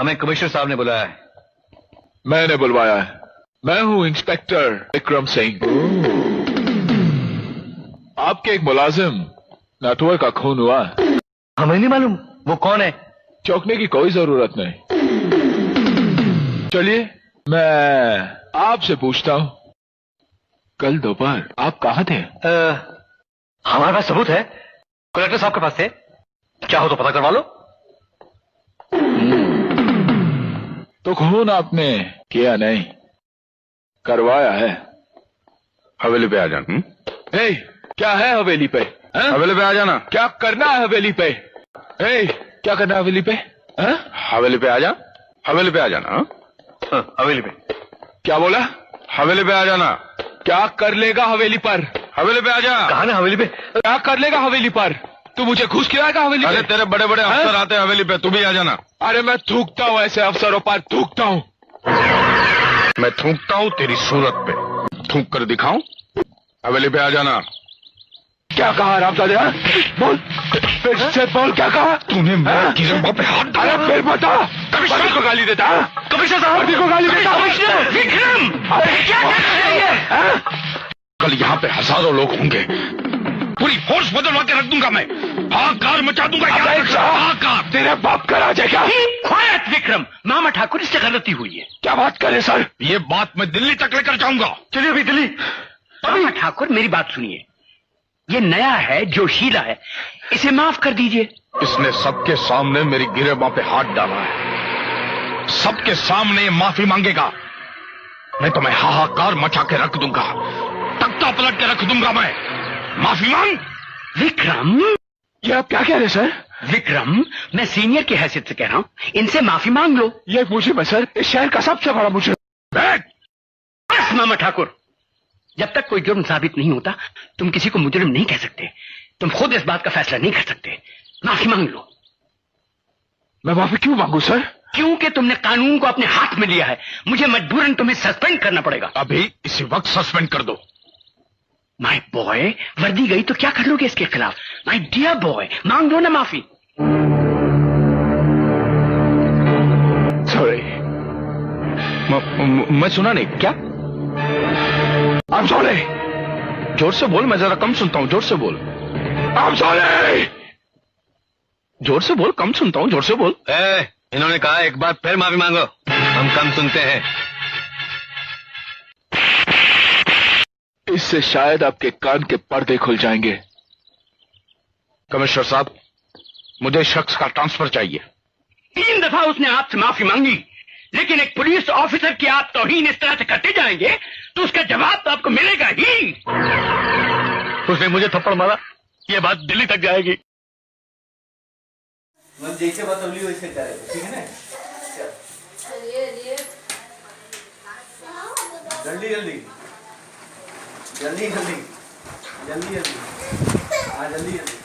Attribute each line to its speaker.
Speaker 1: हमें कमिश्नर साहब ने बुलाया है।
Speaker 2: मैंने बुलवाया है। मैं हूं इंस्पेक्टर विक्रम सिंह। आपके एक मुलाजिम नटवर का खून हुआ।
Speaker 1: हमें नहीं मालूम वो कौन है।
Speaker 2: चौंकने की कोई जरूरत नहीं। चलिए मैं आपसे पूछता हूं, कल दोपहर आप कहाँ थे?
Speaker 1: हमारे पास सबूत है, कलेक्टर साहब के पास थे। क्या हो तो पता करवा लो।
Speaker 2: तो खून आपने किया नहीं, करवाया है।
Speaker 3: हवेली पे आ जाना।
Speaker 2: क्या है हवेली पे?
Speaker 3: हवेली पे आ जाना।
Speaker 2: क्या करना है हवेली पे? क्या करना है हवेली पे?
Speaker 3: हवेली पे आ जा। हवेली पे आ जाना।
Speaker 1: हवेली पे
Speaker 2: क्या बोला?
Speaker 3: हवेली पे आ जाना।
Speaker 2: क्या कर लेगा हवेली पर?
Speaker 3: हवेली पे आ जा।
Speaker 1: कहा ना हवेली पे?
Speaker 2: क्या कर लेगा हवेली पर? तू मुझे घूस खिलाएगा हवेली
Speaker 3: अरे
Speaker 2: पे?
Speaker 3: तेरे बड़े बड़े अफसर आते हैं हवेली पे, तू भी आ जाना।
Speaker 2: अरे मैं थूकता हूँ ऐसे अफसरों पर, थूकता हूँ।
Speaker 3: मैं थूकता हूँ तेरी सूरत पे, थूक कर दिखाऊं? हवेली पे आ जाना।
Speaker 2: क्या कहा रामजादे? बोल, फिर से बोल, क्या कहा
Speaker 3: तूने मेरे गिरफ्तार पे हाथ डाला।
Speaker 2: अरे फिर बता। कमिश्नर को गाली देता?
Speaker 1: कमिश्नर साहब
Speaker 2: को गाली देता?
Speaker 1: विक्रम, क्या कर रहे हैं?
Speaker 3: कल यहाँ पे हजारों लोग होंगे, पूरी फोर्स बदलवा के रख दूंगा मैं। हाहाकार मचा दूंगा। हाहाकार।
Speaker 2: तेरे बाप का राज है क्या?
Speaker 1: क्वाइट विक्रम, मामा ठाकुर इससे गलती हुई है।
Speaker 2: क्या बात करे सर?
Speaker 3: ये बात मैं दिल्ली तक लेकर जाऊंगा।
Speaker 1: चलिए अभी दिल्ली। मामा ठाकुर मेरी बात सुनिए, ये नया है, जोशीला है, इसे माफ कर दीजिए।
Speaker 3: इसने सबके सामने मेरी गिरेबां पे हाथ डाला है, सबके सामने माफी मांगेगा। नहीं तो मैं हाहाकार मचा के रख दूंगा, तख्ता पलट के रख दूंगा मैं। माफी मांग।
Speaker 1: विक्रम,
Speaker 2: ये आप क्या कह रहे सर?
Speaker 1: विक्रम, मैं सीनियर की हैसियत से कह रहा हूं, इनसे माफी मांग लो।
Speaker 2: ये मुझे मैं सर, इस शहर का सबसे बड़ा मुझे।
Speaker 1: बस मामा ठाकुर, जब तक कोई जुर्म साबित नहीं होता तुम किसी को मुजरिम नहीं कह सकते। तुम खुद इस बात का फैसला नहीं कर सकते। माफी मांग लो।
Speaker 2: मैं माफी क्यों मांगू सर?
Speaker 1: क्योंकि तुमने कानून को अपने हाथ में लिया है। मुझे मजबूरन तुम्हें सस्पेंड करना पड़ेगा।
Speaker 3: अभी इसी वक्त सस्पेंड कर दो।
Speaker 1: माय बॉय, वर्दी गई तो क्या कर लोगे इसके खिलाफ? माय डियर बॉय, मांग लो ना माफी।
Speaker 2: सॉरी।
Speaker 3: मैं सुना नहीं। क्या?
Speaker 2: I'm sorry।
Speaker 3: जोर से बोल, मैं जरा कम सुनता हूँ। जोर से बोल।
Speaker 2: I'm sorry।
Speaker 3: जोर से बोल, कम सुनता हूँ। जोर से बोल।
Speaker 1: इन्होंने कहा एक बार फिर माफी मांगो, हम कम सुनते हैं।
Speaker 2: इससे शायद आपके कान के पर्दे खुल जाएंगे।
Speaker 3: कमिश्नर साहब, मुझे शख्स का ट्रांसफर चाहिए।
Speaker 1: 3 दफा उसने आपसे माफी मांगी, लेकिन एक पुलिस ऑफिसर की आप तौहीन इस तरह से करते जाएंगे तो उसका जवाब तो आपको मिलेगा ही। उसने मुझे थप्पड़ मारा, ये बात दिल्ली तक जाएगी।
Speaker 4: जैसे बतौली वैसे करेगा, ठीक है ना? जल्दी जल्दी जल्दी जल्दी जल्दी जल्दी, हाँ जल्दी जल्दी।